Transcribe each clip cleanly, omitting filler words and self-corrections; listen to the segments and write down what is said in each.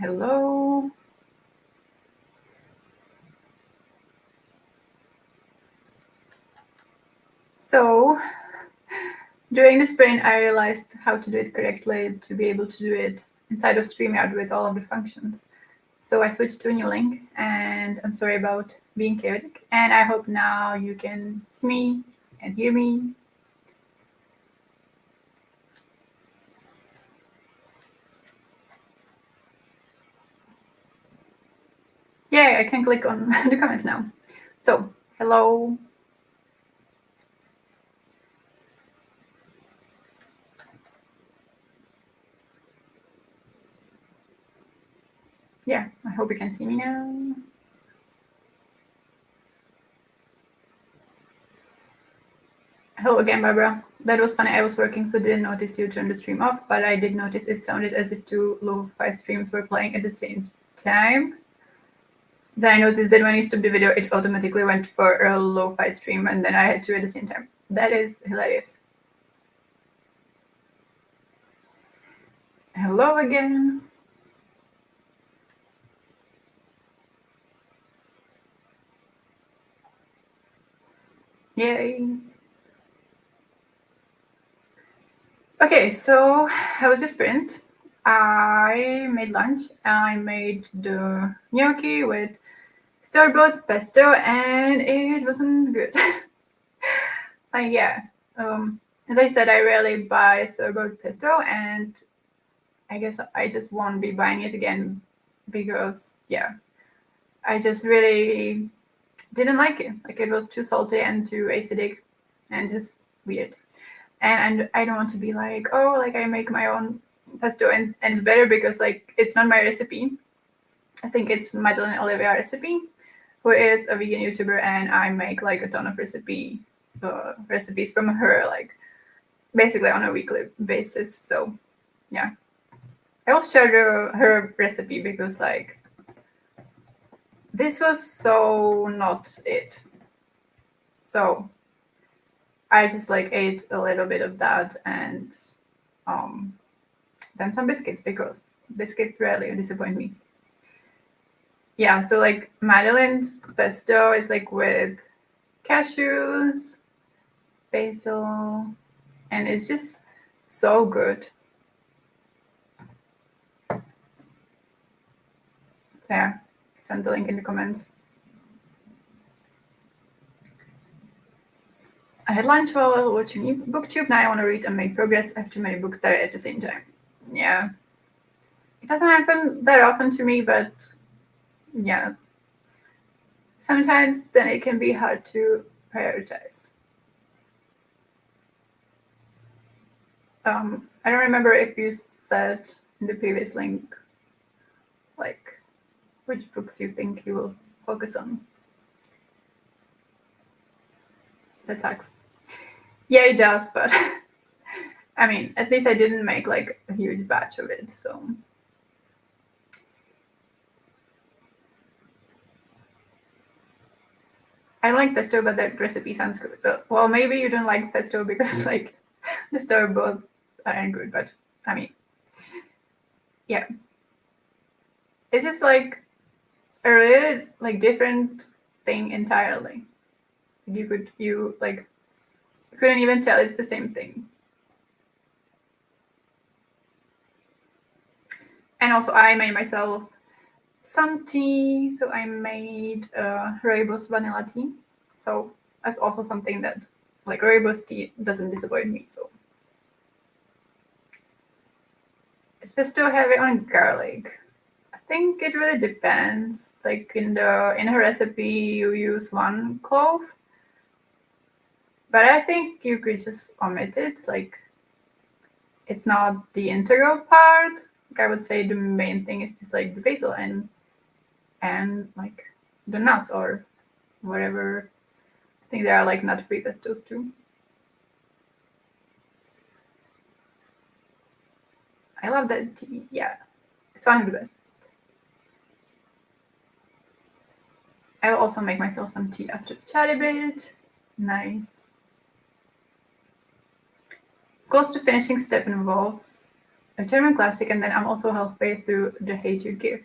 Hello. So during the sprint, I realized how to do it correctly to be able to do it inside of StreamYard with all of the functions. So I switched to a new link, and I'm sorry about being chaotic. And I hope now you can see me and hear me. Yeah, I can click on the comments now. So, hello. Yeah, I hope you can see me now. Hello again, Barbara. That was funny. I was working, so didn't notice you turned the stream off, but I did notice it sounded as if two lo-fi streams were playing at the same time. Then I noticed that when you stopped the video, it automatically went for a lo-fi stream, and then I had two at the same time. That is hilarious. Hello again. Yay. Okay, so how was your sprint? I made lunch. I made the gnocchi with store-bought pesto, and it wasn't good. Yeah. As I said, I rarely buy store-bought pesto, and I guess I just won't be buying it again because, yeah, I just really didn't like it. Like, it was too salty and too acidic and just weird. And I don't want to be like, oh, like I make my own pesto and it's better because like it's not my recipe. I think it's Madeline Olivia recipe, who is a vegan YouTuber, and I make like a ton of recipes from her, like basically on a weekly basis. So yeah, I will share her recipe because like this was so not it. So I just like ate a little bit of that and then some biscuits because biscuits rarely disappoint me. Yeah, so like Madeline's pesto is like with cashews, basil, and it's just so good. So yeah, send the link in the comments. I had lunch while watching BookTube. Now I want to read and make progress. I have too many books started at the same time. Yeah. It doesn't happen that often to me, but yeah. Sometimes then it can be hard to prioritize. I don't remember if you said in the previous link, like, which books you think you will focus on. That sucks. Yeah, it does, but I mean, at least I didn't make like a huge batch of it, so. I don't like pesto, but that recipe sounds good. Well, maybe you don't like pesto because like the store-bought aren't good, but I mean, yeah. It's just like a really like different thing entirely. You couldn't even tell it's the same thing. And also I made myself some tea. So I made rooibos vanilla tea. So that's also something that like rooibos tea doesn't disappoint me. So is pesto heavy on garlic? I think it really depends. Like in her recipe, you use 1 clove, but I think you could just omit it. Like it's not the integral part. Like I would say the main thing is just like the basil and like the nuts or whatever. I think there are like nut-free pestos too. I love that tea. Yeah, it's one of the best. I will also make myself some tea after the chat a bit. Nice. Close to finishing step involve a German classic, and then I'm also halfway through The Hate You Give.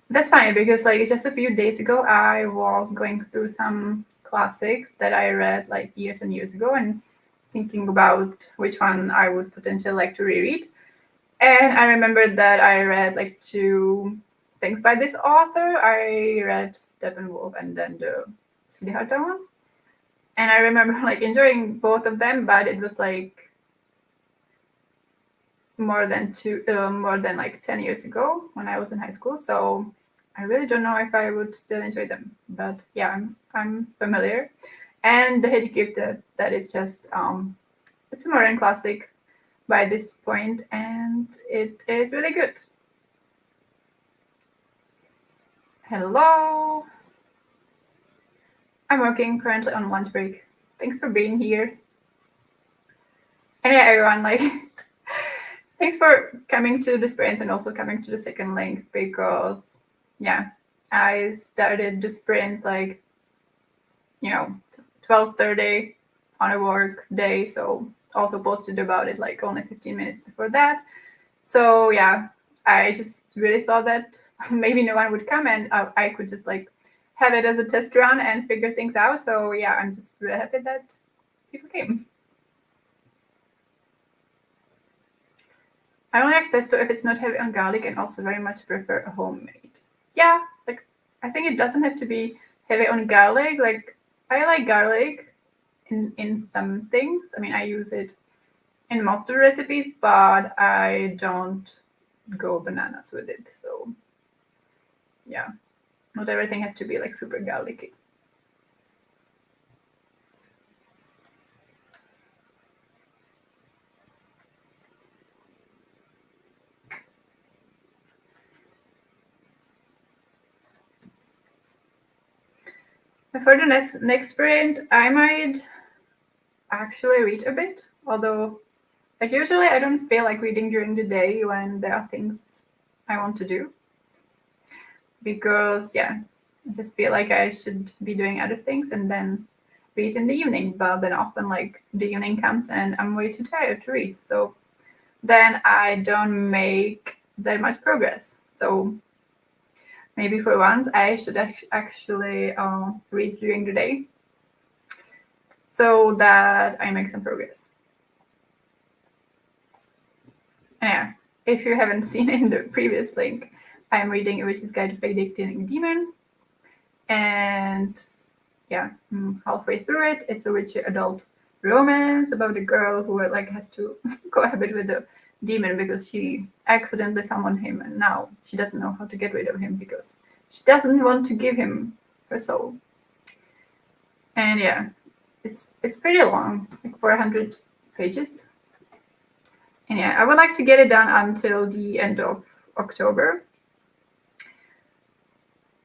That's funny because like just a few days ago, I was going through some classics that I read like years and years ago and thinking about which one I would potentially like to reread. And I remembered that I read like 2 things by this author. I read Steppenwolf and then the Siddhartha one. And I remember like enjoying both of them, but it was like more than like 10 years ago when I was in high school. So I really don't know if I would still enjoy them. But yeah, I'm familiar. And The Hate You Give, that is just it's a modern classic by this point, and it is really good. Hello. I'm working currently on lunch break. Thanks for being here. And yeah, everyone, like, thanks for coming to the sprints and also coming to the second link because, yeah, I started the sprints like, 12:30 on a work day. So also posted about it like only 15 minutes before that. So yeah, I just really thought that maybe no one would come and I could just like have it as a test run and figure things out. So yeah, I'm just really happy that people came. I only like pesto if it's not heavy on garlic and also very much prefer a homemade. Yeah, like I think it doesn't have to be heavy on garlic. Like I like garlic in some things. I mean, I use it in most of the recipes, but I don't go bananas with it. So yeah, not everything has to be like super garlicky. For the next sprint, I might actually read a bit, although like usually I don't feel like reading during the day when there are things I want to do. Because yeah, I just feel like I should be doing other things and then read in the evening. But then often like the evening comes and I'm way too tired to read. So then I don't make that much progress. So maybe for once I should actually read during the day so that I make some progress. And yeah, if you haven't seen in the previous link, I'm reading A Witch's Guide to Fate-Dictating a Demon. And yeah, I'm halfway through it. It's a witchy adult romance about a girl who like has to cohabit with the demon because she accidentally summoned him and now she doesn't know how to get rid of him because she doesn't want to give him her soul. And yeah, it's pretty long, like 400 pages. And yeah, I would like to get it done until the end of October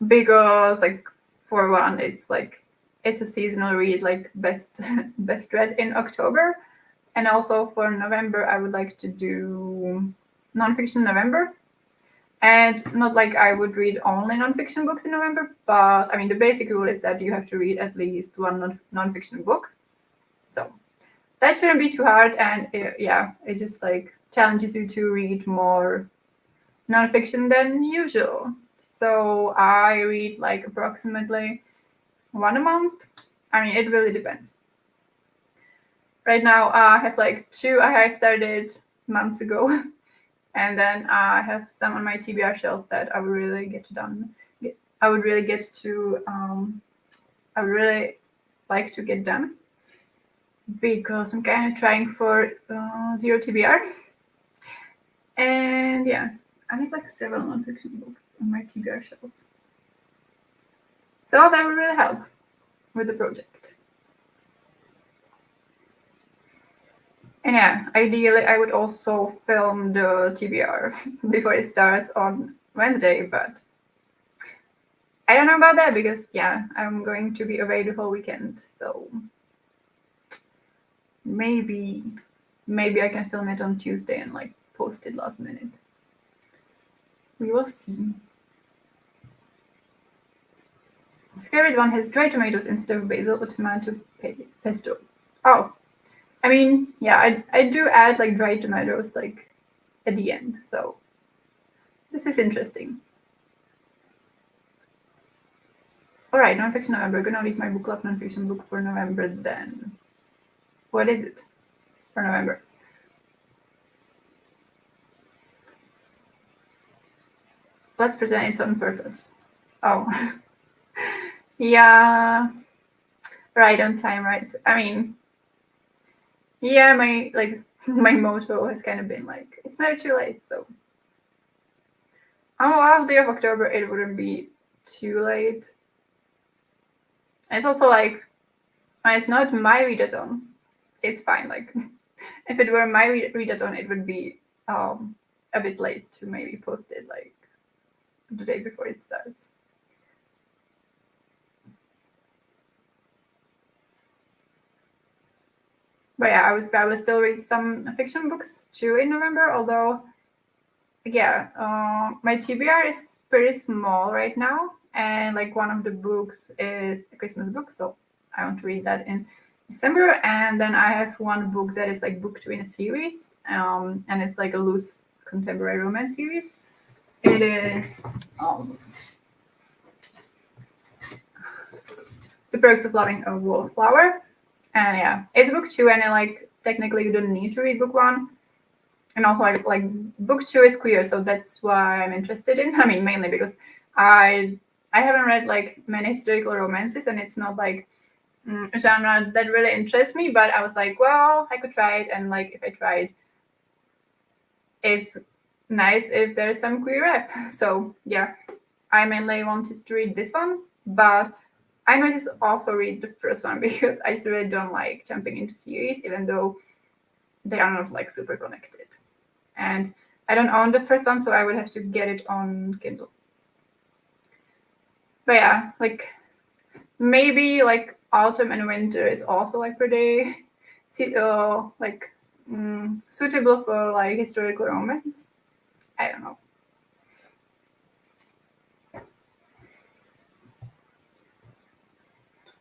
because like for one, it's a seasonal read, like best read in October. And also for November, I would like to do nonfiction November. And not like I would read only nonfiction books in November, but I mean, the basic rule is that you have to read at least one nonfiction book. So that shouldn't be too hard. And it just like challenges you to read more nonfiction than usual. So I read like approximately 1 a month. I mean, it really depends. Right now, I have like 2 I started months ago. And then I have some on my TBR shelf that I would really get done. I would really like to get done because I'm kind of trying for 0 TBR. And yeah, I have like several nonfiction books on my TBR shelf. So that would really help with the project. And yeah, ideally I would also film the TBR before it starts on Wednesday, but I don't know about that because yeah, I'm going to be away the whole weekend. So maybe I can film it on Tuesday and like post it last minute. We will see. My favorite one has dried tomatoes instead of basil or tomato pesto. Oh, I mean, yeah, I do add like dried tomatoes like at the end. So this is interesting. All right, nonfiction November. Gonna leave my book club nonfiction book for November then. What is it for November? Let's pretend it's on purpose. Oh, yeah, right on time, right? I mean, yeah, my motto has kind of been like, it's never too late. So on the last day of October, it wouldn't be too late. And it's also like, when it's not my readathon, it's fine. Like, if it were my readathon, it would be a bit late to maybe post it like the day before it starts. But yeah, I would probably still read some fiction books too in November, although, yeah, my TBR is pretty small right now. And like one of the books is a Christmas book, so I want to read that in December. And then I have one book that is like book 2 in a series, and it's like a loose contemporary romance series. It is The Perks of Loving a Wallflower. And yeah, it's book 2, and like technically you don't need to read book 1. And also like book 2 is queer, so that's why I'm interested in. I mean, mainly because I haven't read like many historical romances, and it's not like a genre that really interests me. But I was like, well, I could try it, and like if I tried, it's nice if there's some queer rep. So yeah, I mainly wanted to read this one, but I might just also read the first one because I just really don't like jumping into series, even though they are not like super connected. And I don't own the first one, so I would have to get it on Kindle. But yeah, like maybe like autumn and winter is also like pretty suitable for like historical romance. I don't know.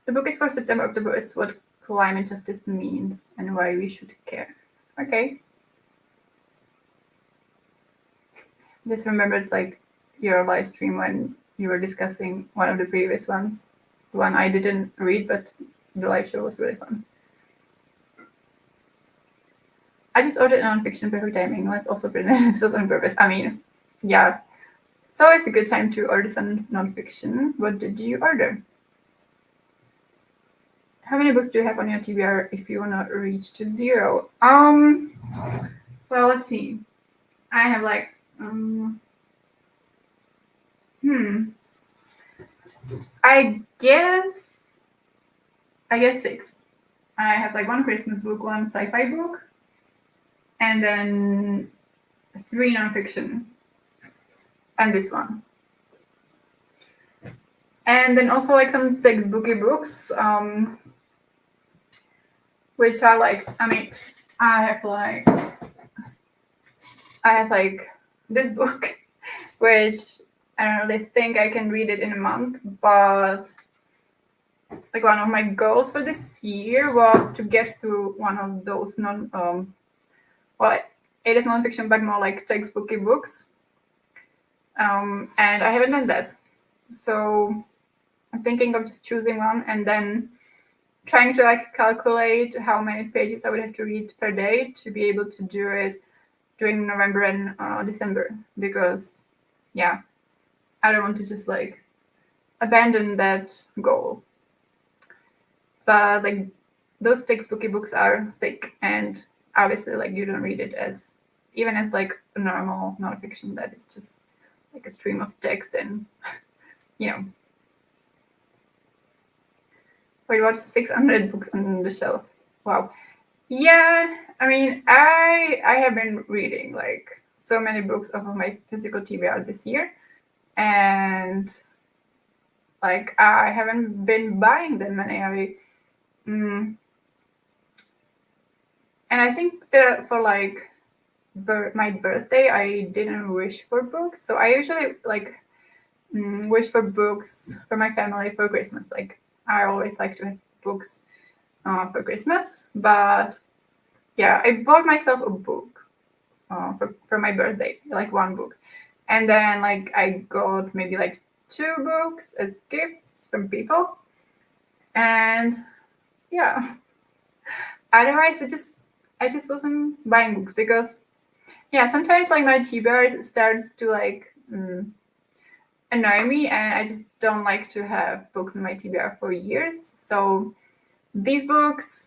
The book is for September, October. It's what climate justice means and why we should care. Okay. Just remembered like your live stream when you were discussing one of the previous ones. The one I didn't read, but the live show was really fun. I just ordered nonfiction, perfect timing. Let's also pretend this was on purpose. I mean, yeah. It's always a good time to order some nonfiction. What did you order? How many books do you have on your TBR if you want to reach to 0? Well, let's see. I have like I guess 6. I have like one Christmas book, one sci-fi book, and then 3 nonfiction, and this one. And then also like some textbooky books, which are like, I mean, I have like this book, which I don't really think I can read it in a month, but like one of my goals for this year was to get through one of those it is nonfiction, but more like textbooky books. And I haven't done that. So I'm thinking of just choosing one and then trying to like calculate how many pages I would have to read per day to be able to do it during November and December, because yeah, I don't want to just like abandon that goal. But like those textbooky books are thick, and obviously like you don't read it as even as like a normal nonfiction that is just like a stream of text, and you know. Wait, what's 600 books on the shelf? Wow. Yeah, I mean, I have been reading like so many books off of my physical TBR this year, and like I haven't been buying that many. And I think that for like my birthday, I didn't wish for books, so I usually like wish for books for my family for Christmas. Like I always like to have books for Christmas, but yeah, I bought myself a book for my birthday, like one book. And then like I got maybe like 2 books as gifts from people. And yeah, otherwise I just wasn't buying books because yeah, sometimes like my TBR starts to like annoy me, and I just don't like to have books in my TBR for years. So these books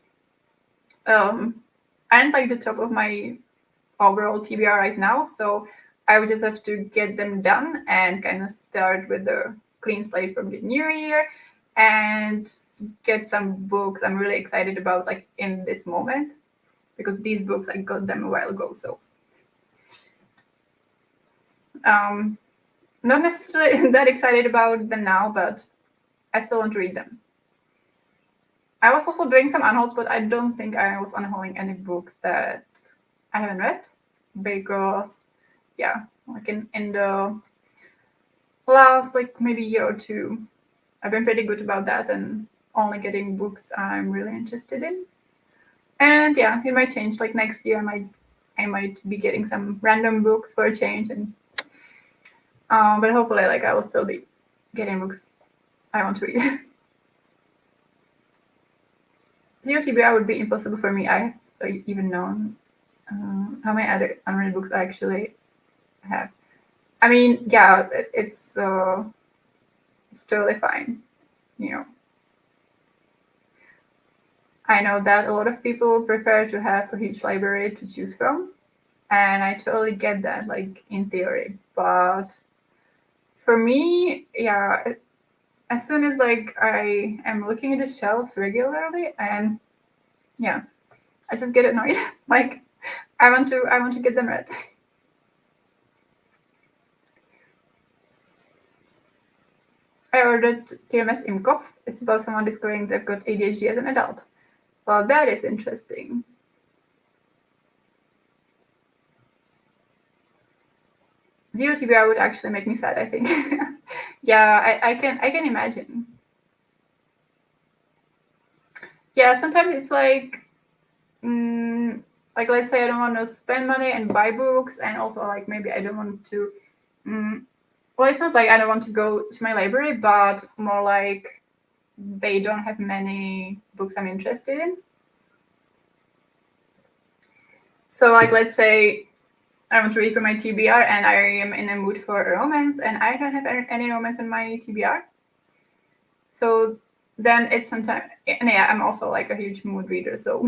aren't like the top of my overall TBR right now. So I would just have to get them done and kind of start with the clean slate from the new year and get some books I'm really excited about like in this moment, because these books I got them a while ago. So not necessarily that excited about them now, but I still want to read them. I was also doing some unhauls, but I don't think I was unhauling any books that I haven't read, because yeah, like in the last like maybe year or two, I've been pretty good about that and only getting books I'm really interested in. And yeah, it might change. Like next year, I might be getting some random books for a change, and but hopefully, like I will still be getting books I want to read. Zero TBR would be impossible for me. I have even known how many other unread books I actually have. I mean, yeah, it's totally fine, you know. I know that a lot of people prefer to have a huge library to choose from, and I totally get that, like in theory. But for me, yeah, as soon as like I am looking at the shelves regularly, and yeah, I just get annoyed. Like I want to get them read. I ordered TMS Imkopf. It's about someone discovering they've got ADHD as an adult. Well, that is interesting. Zero TBR would actually make me sad, I think. Yeah, I can imagine. Yeah, sometimes it's like let's say I don't want to spend money and buy books, and also like maybe I don't want to well, it's not like I don't want to go to my library, but more like they don't have many books I'm interested in. So like let's say I want to read for my TBR and I am in a mood for a romance and I don't have any romance in my TBR. So then it's sometimes, and yeah, I'm also like a huge mood reader, so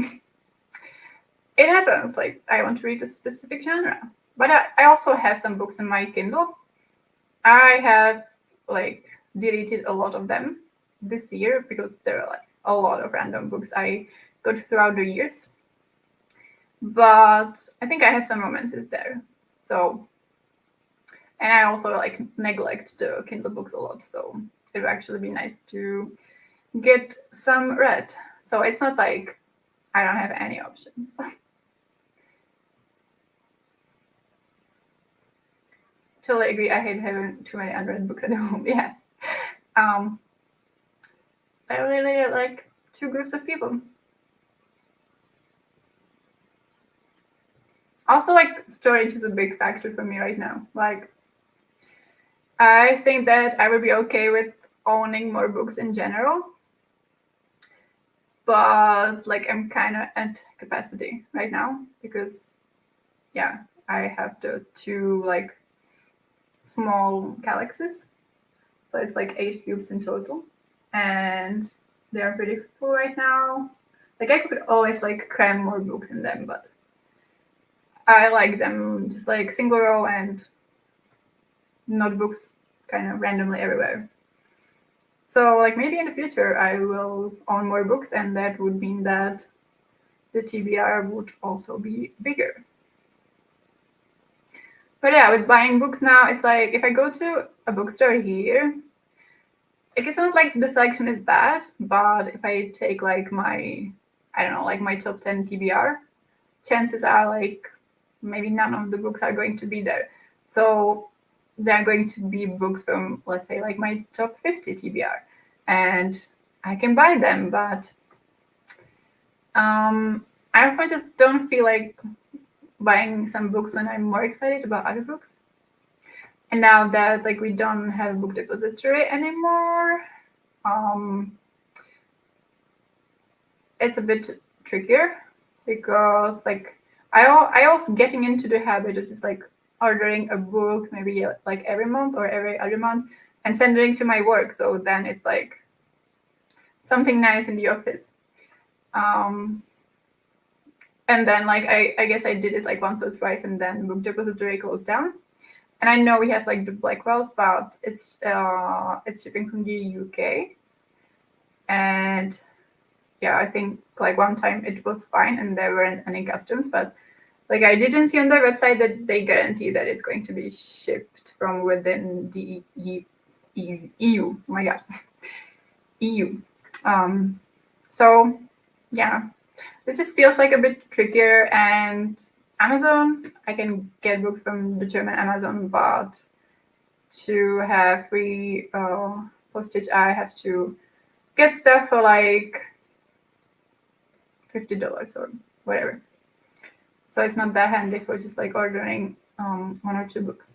it happens. Like I want to read a specific genre, but I also have some books in my Kindle. I have like deleted a lot of them this year because there are like a lot of random books I got throughout the years. But I think I have some romances there. So, and I also like neglect the Kindle books a lot. So it would actually be nice to get some read. So it's not like I don't have any options. Totally agree. I hate having too many unread books at home. Yeah. I really like 2 groups of people. Also, like storage is a big factor for me right now. Like, I think that I would be okay with owning more books in general, but like I'm kind of at capacity right now because, yeah, I have the 2 like small galaxies, so it's like 8 cubes in total, and they're pretty full right now. Like I could always like cram more books in them, but I like them just like single row and notebooks kind of randomly everywhere. So like maybe in the future I will own more books, and that would mean that the TBR would also be bigger. But yeah, with buying books now, it's like if I go to a bookstore here, like it's not like the selection is bad, but if I take like my, I don't know, like my top 10 TBR, chances are like maybe none of the books are going to be there. So they're going to be books from, let's say, like my top 50 TBR, and I can buy them, but I just don't feel like buying some books when I'm more excited about other books. And now that like we don't have a book depository anymore, it's a bit trickier because like I also getting into the habit of just like ordering a book maybe like every month or every other month and sending to my work. So then it's like something nice in the office. And then like I guess I did it like once or twice, and then book depository closed down. And I know we have like the Blackwells, but it's shipping from the UK. And yeah, I think like one time it was fine and there weren't any customs, but like I didn't see on their website that they guarantee that it's going to be shipped from within the EU. Oh my god, EU. So yeah, it just feels like a bit trickier. And Amazon, I can get books from the German Amazon, but to have free postage, I have to get stuff for like $50 or whatever. So it's not that handy for just like ordering one or two books.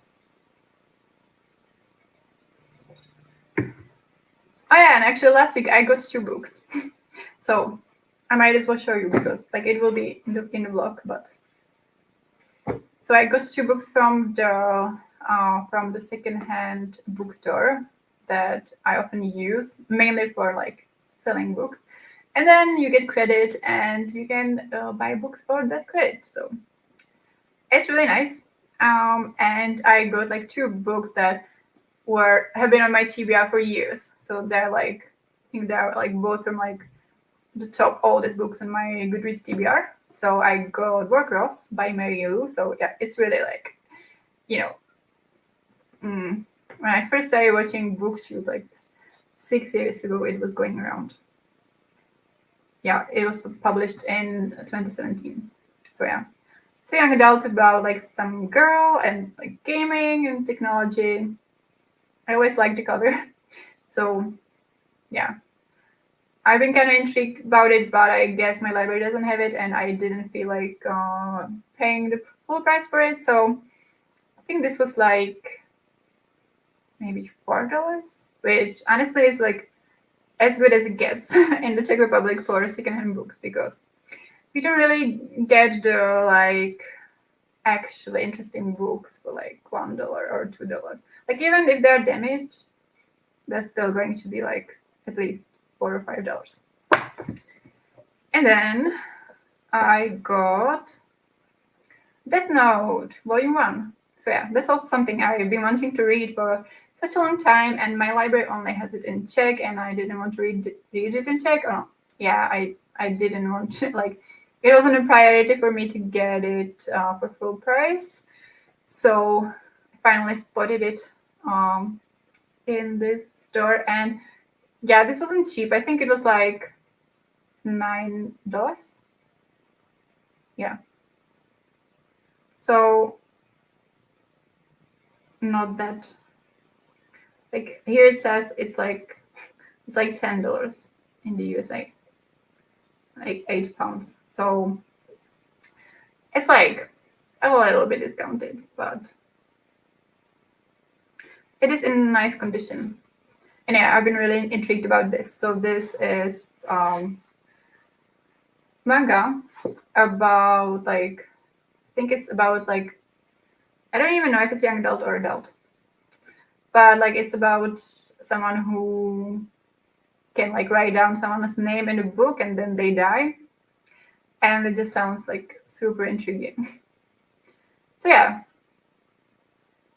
Oh yeah, and actually last week I got 2 books. So I might as well show you because like it will be in the vlog. But so I got 2 books from the secondhand bookstore that I often use mainly for like selling books. And then you get credit and you can buy books for that credit. So it's really nice. And I got like 2 books that have been on my TBR for years. So they're like, I think they're like both from like the top oldest books on my Goodreads TBR. So I got Warcross by Mary Lou. So yeah, it's really like, you know, when I first started watching BookTube like 6 years ago, it was going around. Yeah, it was published in 2017. So yeah, it's a young adult about like some girl and like gaming and technology. I always liked the cover. So yeah, I've been kind of intrigued about it, but I guess my library doesn't have it, and I didn't feel like paying the full price for it. So I think this was like maybe $4, which honestly is like as good as it gets in the Czech Republic for secondhand books, because we don't really get the like actually interesting books for like $1 or $2. Like even if they're damaged, that's still going to be like at least $4 or $5. And then I got Death Note Volume 1. So yeah, that's also something I've been wanting to read for such a long time, and my library only has it in Czech, and I didn't want to read it in Czech. Oh, yeah, I didn't want to, like, it wasn't a priority for me to get it for full price. So I finally spotted it in this store, and yeah, this wasn't cheap. I think it was like $9. Yeah. So not that, like here it says it's like $10 in the USA, like £8. So it's like a little bit discounted, but it is in nice condition. And yeah, I've been really intrigued about this. So this is manga about like, I think it's about like, I don't even know if it's young adult or adult, but like it's about someone who can like write down someone's name in a book and then they die. And it just sounds like super intriguing. So yeah,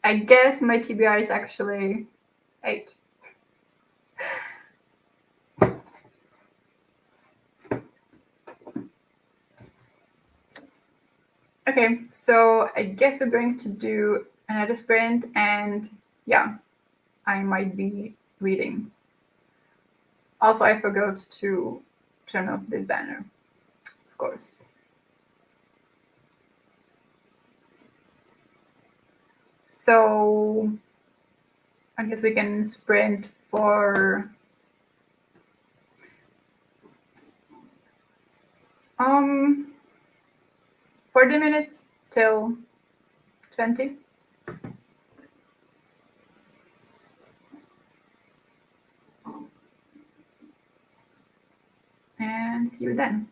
I guess my TBR is actually 8. Okay, so I guess we're going to do another sprint, and yeah, I might be reading. Also, I forgot to turn off this banner, of course. So I guess we can sprint for 40 minutes, till 20. And see you then.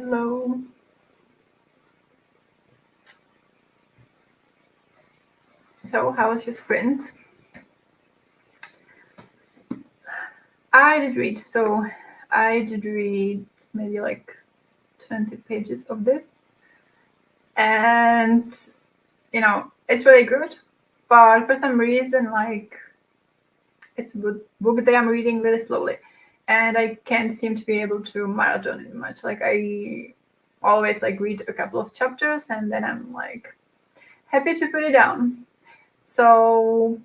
Hello. So, how was your sprint? I did read. So, I did read maybe like 20 pages of this. And, it's really good. But for some reason, like, it's a book that I'm reading really slowly. And I can't seem to be able to marathon it much. Like, I always like read a couple of chapters and then I'm like happy to put it down. So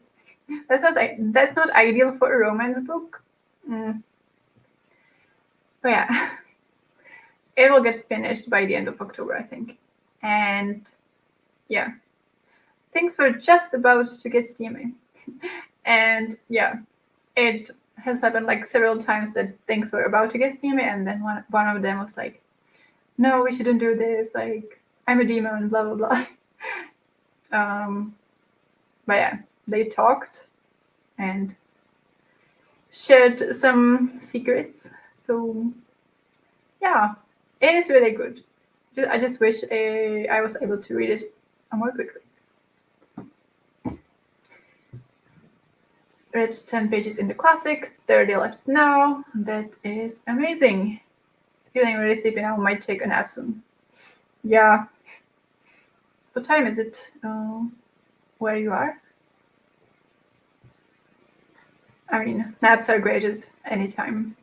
that's not ideal for a romance book. But yeah, it will get finished by the end of October, I think. And yeah, things were just about to get steamy. And yeah, it has happened like several times that things were about to get steamy, and then one of them was like, no, we shouldn't do this, like, I'm a demon, blah blah blah. But yeah, they talked and shared some secrets. So yeah, it is really good. I just wish I was able to read it more quickly. Read 10 pages in the classic, 30 left now. That is amazing. Feeling really sleepy now, might take a nap soon. Yeah. What time is it where you are? I mean, naps are great at any time.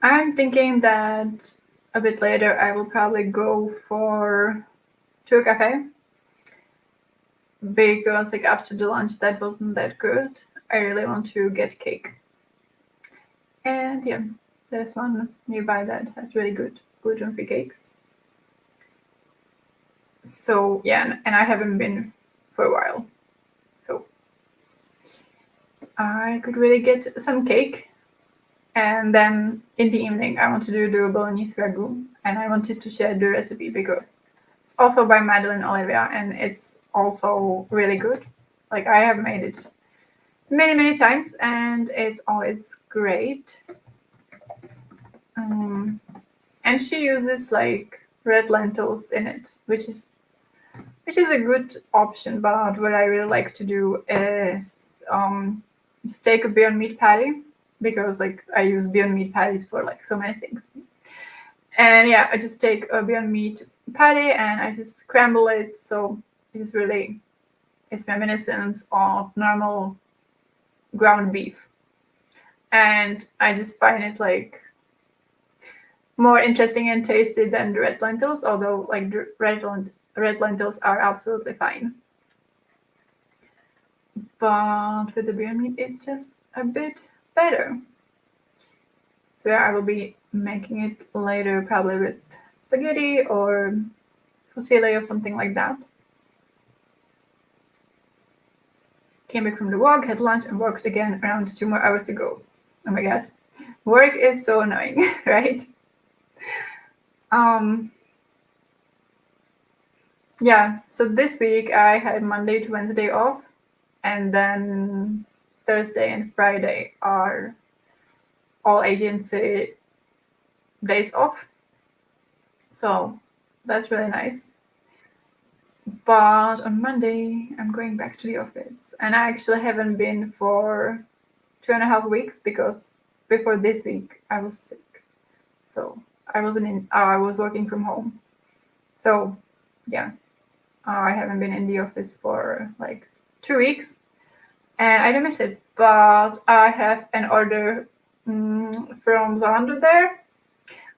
I'm thinking that a bit later I will probably go to a cafe, because like after the lunch that wasn't that good. I really want to get cake. And yeah, there's one nearby that has really good gluten-free cakes. So yeah, and I haven't been for a while. So I could really get some cake. And then in the evening, I want to do the bolognese ragu, and I wanted to share the recipe because it's also by Madeline Olivia, and it's also really good. Like, I have made it many, many times, and it's always great. And she uses like red lentils in it, which is a good option. But what I really like to do is just take a Beyond Meat patty, because like I use Beyond Meat patties for like so many things. And yeah, I just take a Beyond Meat patty and I just scramble it, so it's reminiscent of normal ground beef. And I just find it like more interesting and tasty than the red lentils, although like the red lentils are absolutely fine. But with the Beyond Meat, it's just a bit better. So yeah, I will be making it later, probably with spaghetti or fusilli or something like that. Came back from the walk, had lunch, and worked again around 2 more hours ago. Oh my god. Work is so annoying, right? Yeah, so this week I had Monday to Wednesday off, and then Thursday and Friday are all agency days off. So that's really nice. But on Monday, I'm going back to the office. And I actually haven't been for 2.5 weeks, because before this week I was sick. So I was working from home. So yeah, I haven't been in the office for like 2 weeks. And I don't miss it. But I have an order from Zalando there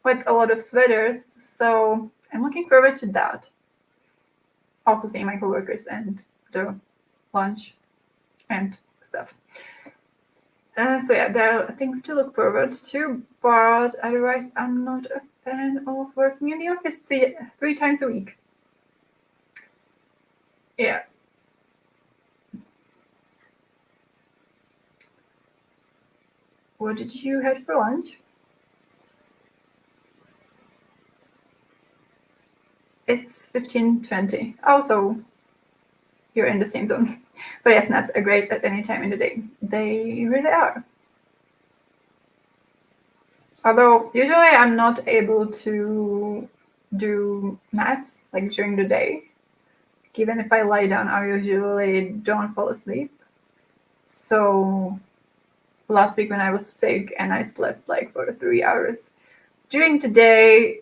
with a lot of sweaters. So I'm looking forward to that. Also seeing my coworkers and the lunch and stuff. So yeah, there are things to look forward to, but otherwise I'm not a fan of working in the office 3 times a week. Yeah. What did you have for lunch? It's 15:20. Also, you're in the same zone. But yes, naps are great at any time in the day. They really are. Although usually I'm not able to do naps like during the day. Even if I lie down, I usually don't fall asleep. So last week when I was sick and I slept like for 3 hours during the day,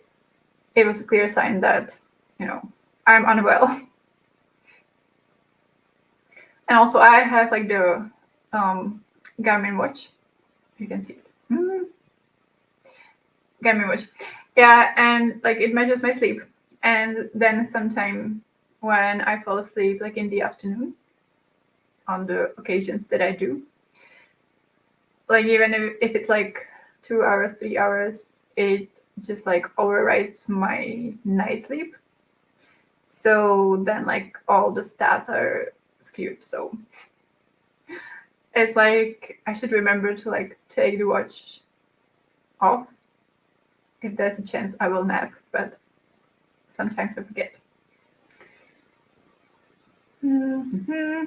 it was a clear sign that, I'm unwell. And also I have like the Garmin watch. You can see it. Garmin watch. Yeah, and like it measures my sleep. And then sometime when I fall asleep, like in the afternoon, on the occasions that I do, like even if it's like 2 hours, 3 hours, it just like overrides my night sleep. So then like all the stats are skewed. So it's like I should remember to like take the watch off. If there's a chance, I will nap, but sometimes I forget. Mm-hmm.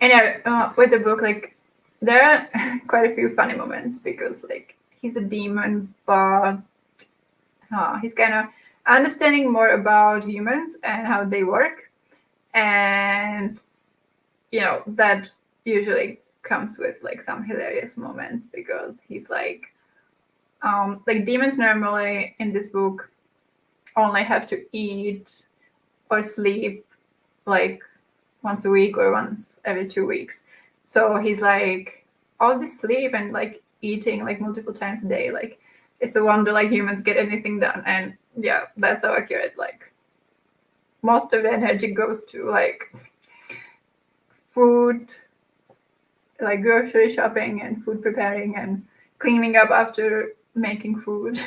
And yeah, with the book, like there are quite a few funny moments because like he's a demon, but he's kind of understanding more about humans and how they work, and that usually comes with like some hilarious moments because he's like demons normally in this book only have to eat or sleep like once a week or once every 2 weeks. So he's like, all this sleep and like eating like multiple times a day, like it's a wonder like humans get anything done. And yeah, that's so accurate. Like most of the energy goes to like food, like grocery shopping and food preparing and cleaning up after making food.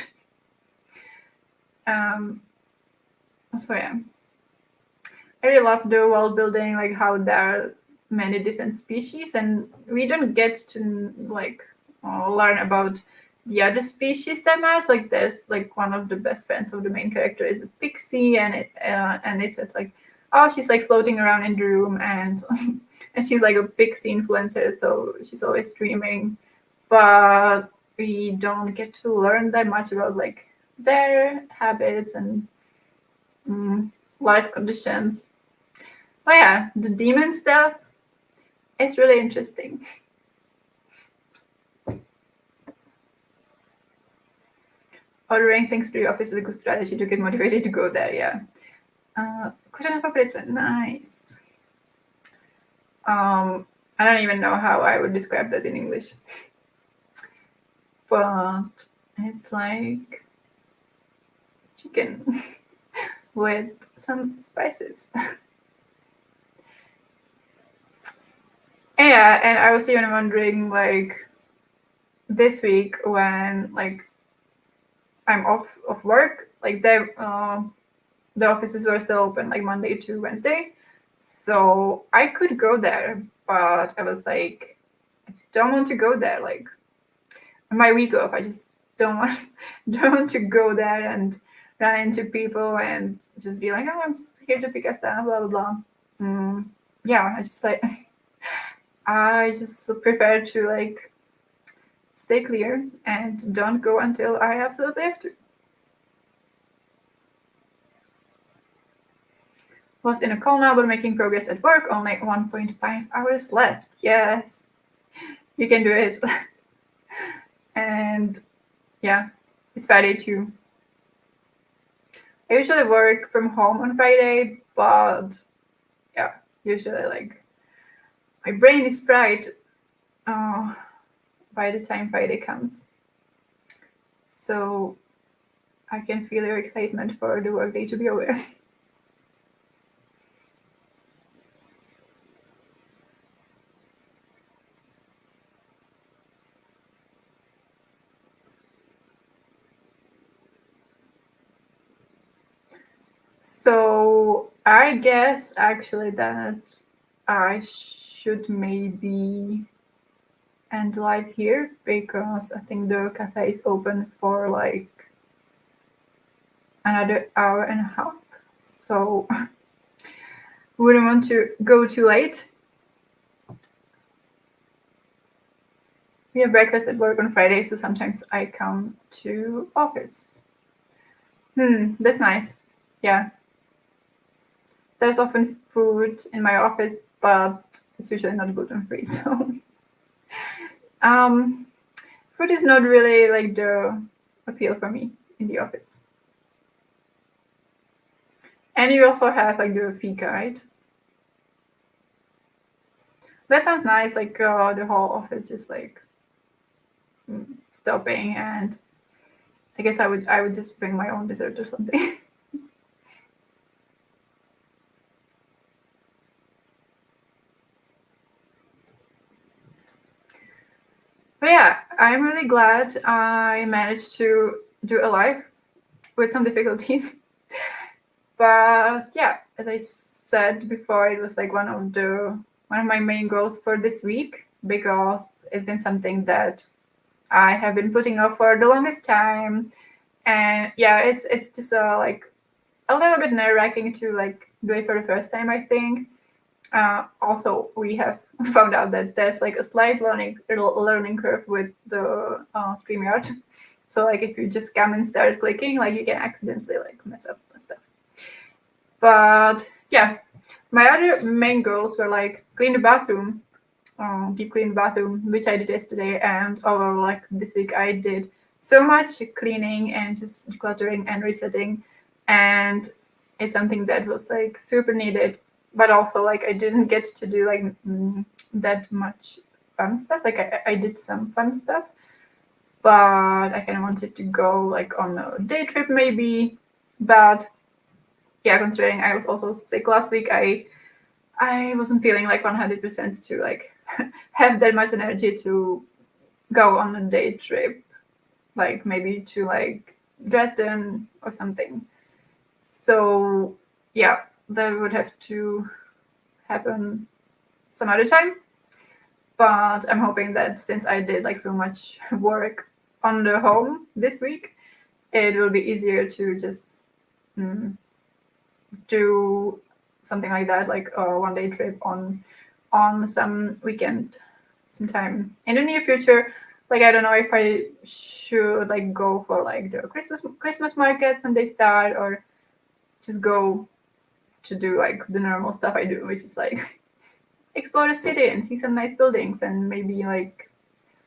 So yeah, I really love the world building, like how there are many different species, and we don't get to like learn about the other species that much. Like there's like one of the best friends of the main character is a pixie, and it says like, oh, she's like floating around in the room, and and she's like a pixie influencer, so she's always streaming, but we don't get to learn that much about like their habits and life conditions. Oh yeah, the demon stuff is really interesting. Ordering things to the office is a good strategy to get motivated to go there, yeah. Kořená paprice, nice. I don't even know how I would describe that in English. But it's like chicken with some spices. Yeah, and I was even wondering, like, this week when, like, I'm off of work, like, the offices were still open, like, Monday to Wednesday. So I could go there, but I was like, I just don't want to go there. Like, on my week off, I just don't want to go there and run into people and just be like, oh, I'm just here to pick a stuff, blah, blah, blah. Yeah, I just prefer to like stay clear and don't go until I absolutely have to. Was in a call now, but making progress at work. Only 1.5 hours left. Yes, you can do it. And yeah, it's Friday too. I usually work from home on Friday, but yeah, usually like my brain is fried by the time Friday comes. So I can feel your excitement for the workday to be over. So I guess actually that I should maybe end live here because I think the cafe is open for like another hour and a half. So wouldn't want to go too late. We have breakfast at work on Friday, so sometimes I come to office. That's nice. Yeah. There's often food in my office, but it's usually not gluten-free. So food is not really like the appeal for me in the office. And you also have like the fika, right? That sounds nice. Like the whole office just like stopping, and I guess I would just bring my own dessert or something. But yeah, I'm really glad I managed to do a live with some difficulties. But yeah, as I said before, it was like one of my main goals for this week because it's been something that I have been putting off for the longest time. And yeah, it's just like a little bit nerve-wracking to like do it for the first time, I think. Also, we have found out that there's like a slight learning curve with the StreamYard. So like if you just come and start clicking, like you can accidentally like mess up and stuff. But yeah, my other main goals were like clean the bathroom, deep clean the bathroom, which I did yesterday, and overall like this week I did so much cleaning and just decluttering and resetting, and it's something that was like super needed. But also like I didn't get to do like that much fun stuff. Like I did some fun stuff, but I kind of wanted to go like on a day trip maybe. But yeah, considering I was also sick last week, I wasn't feeling like 100% to like have that much energy to go on a day trip, like maybe to like Dresden or something. So yeah, that would have to happen some other time. But I'm hoping that since I did like so much work on the home this week, it will be easier to just do something like that, like a one-day trip on some weekend sometime in the near future. Like I don't know if I should like go for like the Christmas markets when they start, or just go to do like the normal stuff I do, which is like explore the city and see some nice buildings and maybe like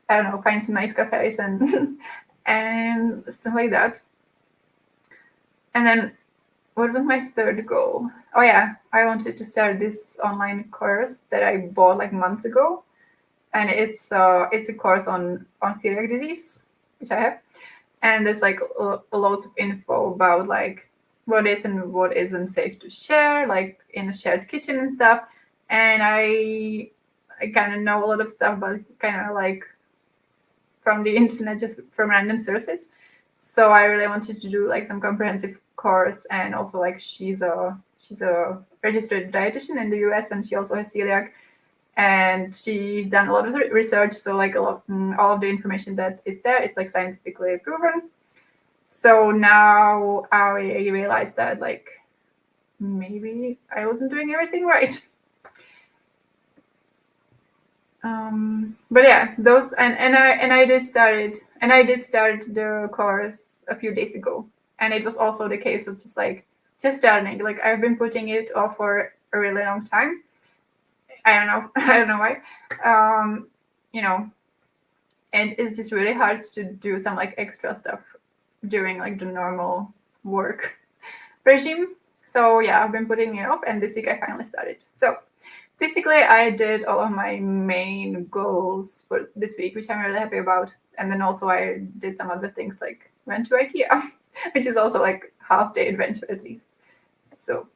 I don't know, find some nice cafes and and stuff like that. And then what was my third goal? Oh yeah, I wanted to start this online course that I bought like months ago, and it's a course on celiac disease, which I have, and there's like loads of info about like what is and what isn't safe to share, like in a shared kitchen and stuff. And I kind of know a lot of stuff, but kind of like from the internet, just from random sources. So I really wanted to do like some comprehensive course, and also like she's a registered dietitian in the US, and she also has celiac, and she's done a lot of research. So like all of the information that is there is like scientifically proven. So now I realized that like maybe I wasn't doing everything right. But yeah, those and I did start the course a few days ago, and it was also the case of just starting. Like I've been putting it off for a really long time. I don't know. I don't know why. You know, and it's just really hard to do some like extra stuff during like the normal work regime. So yeah, I've been putting it off, and this week I finally started. So basically, I did all of my main goals for this week, which I'm really happy about. And then also I did some other things like went to IKEA, which is also like half-day adventure at least. So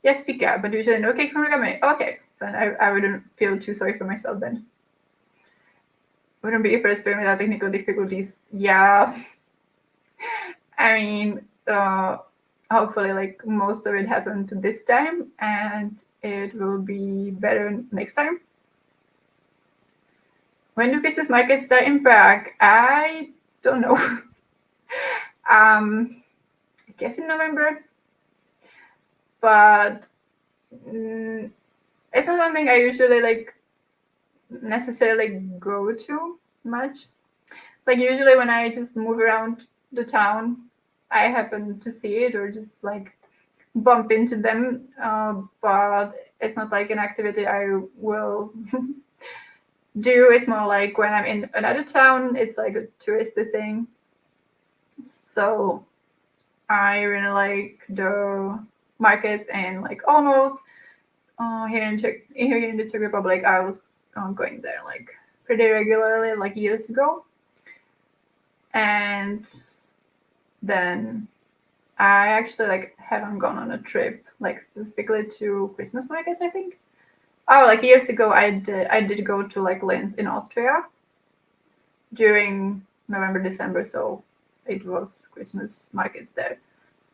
yes, fika, but usually no cake from Regamani. Okay, then I wouldn't feel too sorry for myself then. Wouldn't be a first payment without technical difficulties. Yeah. I mean, hopefully like most of it happened this time, and it will be better next time. When do Christmas markets start in Prague? I don't know. I guess in November, but it's not something I usually like necessarily go to much. Like usually when I just move around the town, I happen to see it or just like bump into them, but it's not like an activity I will do. It's more like when I'm in another town, it's like a touristy thing. So I really like the markets and like almost here in the Czech Republic. I was going there like pretty regularly, like years ago, and then I actually like haven't gone on a trip like specifically to Christmas markets, I think. Oh, like years ago I did go to like Linz in Austria during November, December, so it was Christmas markets there.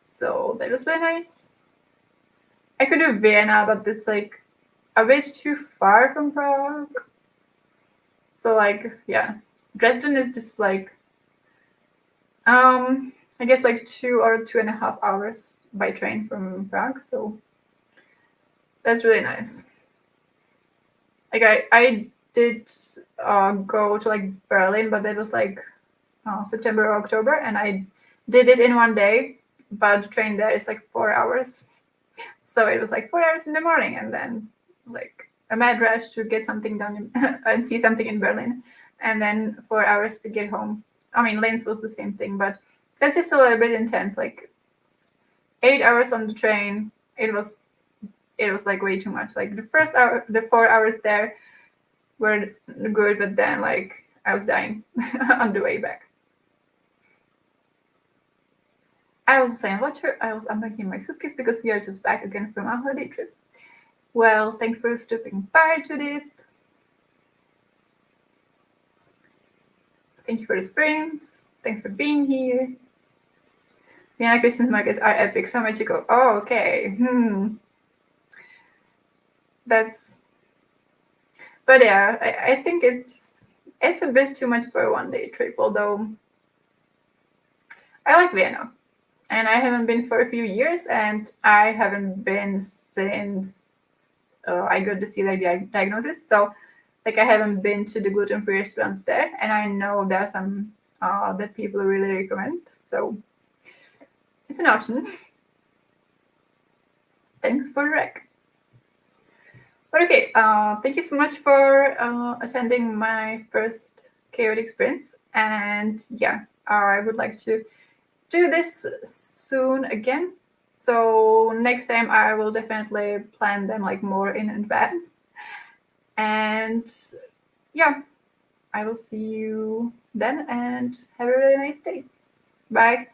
So that was really nice. I could do Vienna, but it's like a bit too far from Prague. So like yeah. Dresden is just like I guess like 2 or 2.5 hours by train from Prague, so that's really nice. Like I did go to like Berlin, but that was like September or October, and I did it in one day, but the train there is like 4 hours. So it was like 4 hours in the morning and then like a mad rush to get something done and see something in Berlin, and then 4 hours to get home. I mean, Linz was the same thing, but that's just a little bit intense. Like 8 hours on the train, it was like way too much. Like the 4 hours there were good, but then like I was dying on the way back. I was saying, I was unpacking my suitcase because we are just back again from our holiday trip. Well, thanks for stopping by, Judith. Thank you for the sprints. Thanks for being here. Vienna Christmas markets are epic. So much to go. Oh, okay. That's. But yeah, I think it's a bit too much for a one-day trip. Although I like Vienna, and I haven't been for a few years, and I haven't been since I got the celiac diagnosis. So, like, I haven't been to the gluten-free restaurants there, and I know there are some that people really recommend. So, it's an option. Thanks for the rec. But okay, thank you so much for attending my first chaotic sprints. And yeah, I would like to do this soon again. So next time I will definitely plan them like more in advance. And yeah, I will see you then and have a really nice day. Bye.